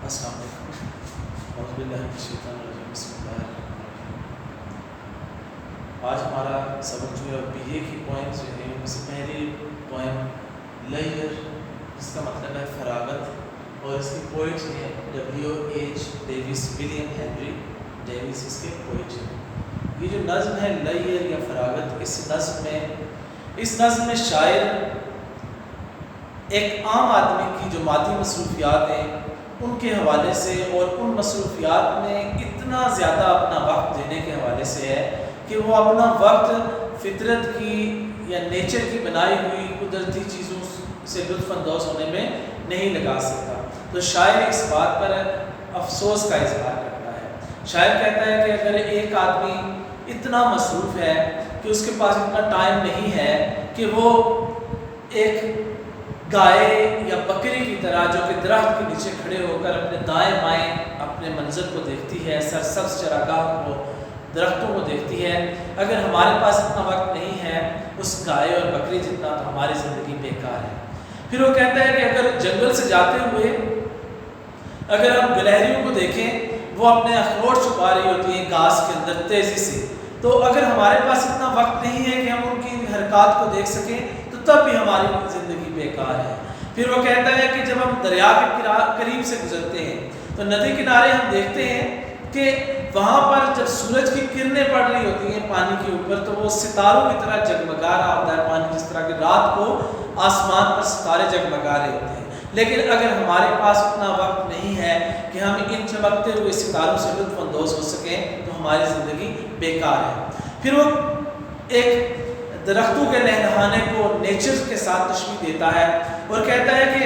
السلام علیکم، اعوذ باللہ من الشیطان الرجیم، بسم اللہ الرحمن الرحیم۔ آج ہمارا سبق جو ہے بی اے کی پوائنٹس جو ہیں ان میں سے پہلی پوائنٹ لیئر، اس کا مطلب ہے فراغت، اور اس کی پوئٹ ہیں W.H. Davies, William Henry Davies اس کے پوئٹ ہیں۔ یہ جو نظم ہے لیئر یا فراغت، اس نظم میں شاعر ایک عام آدمی کی جو مادی مصروفیات ہیں ان کے حوالے سے اور ان مصروفیات میں اتنا زیادہ اپنا وقت دینے کے حوالے سے ہے کہ وہ اپنا وقت فطرت کی یا نیچر کی بنائی ہوئی قدرتی چیزوں سے لطف اندوز ہونے میں نہیں لگا سکتا۔ تو شاعر اس بات پر افسوس کا اظہار کرتا ہے۔ شاعر کہتا ہے کہ اگر ایک آدمی اتنا مصروف ہے کہ اس کے پاس اتنا ٹائم نہیں ہے کہ وہ ایک گائے یا بکری کی طرح جو کہ درخت کے نیچے کھڑے ہو کر اپنے دائیں بائیں اپنے منظر کو دیکھتی ہے، سرسبز چراگاہ کو، درختوں کو دیکھتی ہے، اگر ہمارے پاس اتنا وقت نہیں ہے اس گائے اور بکری جتنا، تو ہماری زندگی بیکار ہے۔ پھر وہ کہتا ہے کہ اگر جنگل سے جاتے ہوئے اگر ہم گلہریوں کو دیکھیں، وہ اپنے اخروٹ چھپا رہی ہوتی ہیں گھاس کے اندر تیزی سے، تو اگر ہمارے پاس اتنا وقت نہیں ہے کہ ہم ان کی حرکات کو دیکھ سکیں تو تب بھی ہماری زندگی بیکار ہے۔ پھر وہ کہتا ہے کہ جب ہم دریا کے قریب سے گزرتے ہیں تو ندی کنارے ہم دیکھتے ہیں کہ وہاں پر جب سورج کی کرنیں پڑ رہی ہوتی ہیں پانی کے اوپر تو وہ ستاروں کی طرح جگمگا رہا ہوتا ہے پانی، جس طرح کہ رات کو آسمان پر ستارے جگمگا رہے ہوتے ہیں۔ لیکن اگر ہمارے پاس اتنا وقت نہیں ہے کہ ہم ان چمکتے ہوئے ستاروں سے لطف اندوز ہو سکیں تو ہماری زندگی بیکار ہے۔ پھر وہ ایک درختوں کے لہلہانے کو نیچر کے ساتھ تشبیہ دیتا ہے اور کہتا ہے کہ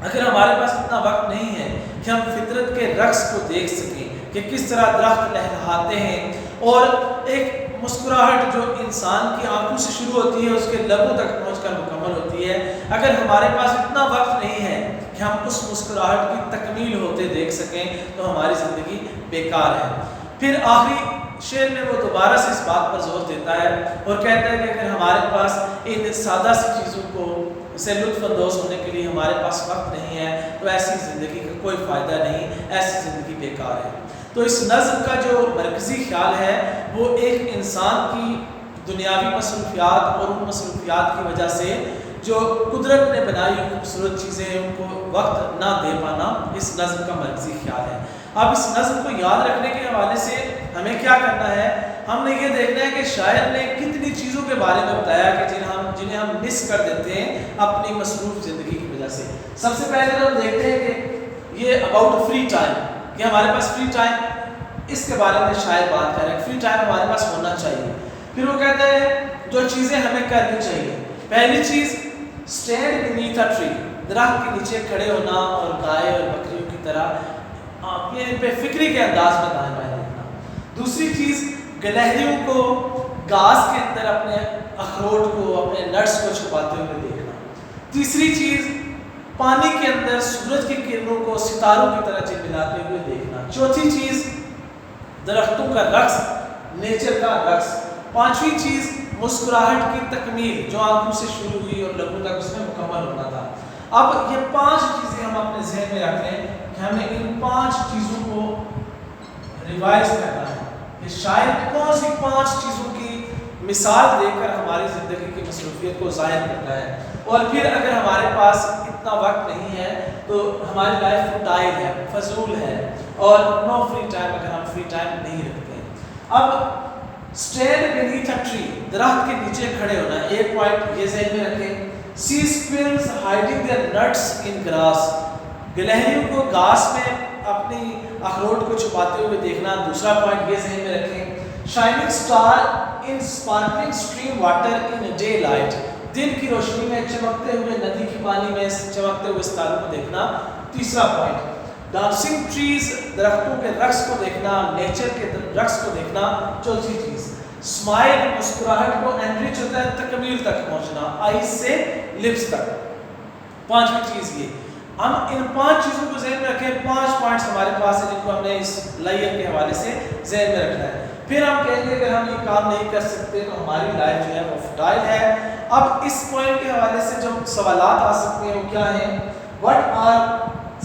اگر ہمارے پاس اتنا وقت نہیں ہے کہ ہم فطرت کے رقص کو دیکھ سکیں کہ کس طرح درخت لہلہاتے ہیں، اور ایک مسکراہٹ جو انسان کی آنکھوں سے شروع ہوتی ہے اس کے لبوں تک پہنچ کر مکمل ہوتی ہے، اگر ہمارے پاس اتنا وقت نہیں ہے کہ ہم اس مسکراہٹ کی تکمیل ہوتے دیکھ سکیں تو ہماری زندگی بیکار ہے۔ پھر آخری شعر میں وہ دوبارہ سے اس بات پر زور دیتا ہے اور کہتا ہے کہ اگر ہمارے پاس ان سادہ سی چیزوں کو سے لطف اندوز ہونے کے لیے ہمارے پاس وقت نہیں ہے تو ایسی زندگی کا کوئی فائدہ نہیں، ایسی زندگی بیکار ہے۔ تو اس نظم کا جو مرکزی خیال ہے وہ ایک انسان کی دنیاوی مصروفیات اور ان مصروفیات کی وجہ سے جو قدرت نے بنائی خوبصورت چیزیں ان کو وقت نہ دے پانا، اس نظم کا مرکزی خیال ہے۔ اب اس نظم کو یاد رکھنے کے حوالے سے ہمیں کیا کرنا ہے؟ ہم نے یہ دیکھنا ہے کہ شاعر نے کتنی چیزوں کے بارے میں بتایا کہ جنہیں ہم مس کر دیتے ہیں اپنی مصروف زندگی کی وجہ سے۔ سب سے پہلے ہم دیکھتے ہیں کہ یہ اباؤٹ فری ٹائم، کہ ہمارے پاس فری ٹائم، اس کے بارے میں شاعر بات کر رہے ہیں، فری ٹائم ہمارے پاس ہونا چاہیے۔ پھر وہ کہتے ہیں جو چیزیں ہمیں کرنی چاہیے، پہلی چیز اسٹینڈ بینیتھ اے ٹری، درخت کے نیچے کھڑے ہونا اور گائے اور بکریوں کی طرح اپنے بے فکری کے انداز میں دائیں بائیں دیکھنا۔ دوسری چیز گلہریوں کو گھاس کے اندر اپنے اخروٹ کو، اپنے نٹس کو چھپاتے ہوئے دیکھنا۔ تیسری چیز پانی کے اندر سورج کی کرنوں کو ستاروں کی طرح چمکاتے ہوئے دیکھنا۔ چوتھی چیز درختوں کا رقص، نیچر کا رقص۔ پانچویں چیز مسکراہٹ کی تکمیل جو آنکھوں سے شروع ہوئی اور لبوں تک اس میں مکمل ہونا تھا۔ اب یہ 5 چیزیں ہم اپنے ذہن میں رکھ لیں کہ ہمیں ان 5 چیزوں کو ریوائز کرنا ہے کہ شاید کون سی 5 چیزوں کی مثال دے کر ہماری زندگی کی مصروفیت کو ظاہر کرتا ہے، اور پھر اگر ہمارے پاس اتنا وقت نہیں ہے تو ہماری لائف فوٹائل ہے، فضول ہے، اور نو فری ٹائم اگر ہم فری ٹائم نہیں رکھتے ہیں۔ اب اسٹینڈ بینیتھ اے ٹری، درخت کے نیچے کھڑے ہونا ہے، ایک پوائنٹ یہ ذہن میں رکھیں۔ See squirrels hiding their nuts in grass, گلہریوں کو گھاس میں اپنی اخروٹ کو چھپاتے ہوئے دیکھنا، دوسرا پوائنٹ یہ ذہن میں رکھیں۔ Shining star in sparkling stream water in daylight, دن کی روشنی میں چمکتے ہوئے ندی کی پانی میں چمکتے ہوئے ستاروں کو دیکھنا، تیسرا پوائنٹ۔ ڈانسنگ ٹریز، درختوں کے رقص کو دیکھنا، نیچر کے رقص کو دیکھنا، چوتھی چیز۔ اسمائل، مسکراہٹ کو انرچ ہوتا ہے تکمیل تک پہنچنا، آئیز سے لپس تک۔ پانچویں چیز یہ، ہم ان 5 چیزوں کو ذہن میں رکھیں، 5 پوائنٹس ہمارے پاس ہیں جن کو ہم نے اس لیئر کے حوالے سے ذہن میں رکھنا ہے۔ پھر ہم کہیں گے اگر ہم یہ کام نہیں کر سکتے تو ہماری لائف جو ہے وہ فٹائل ہے۔ اب اس پوائنٹ کے حوالے سے جو سوالات آ سکتے ہیں وہ کیا ہیں؟ What are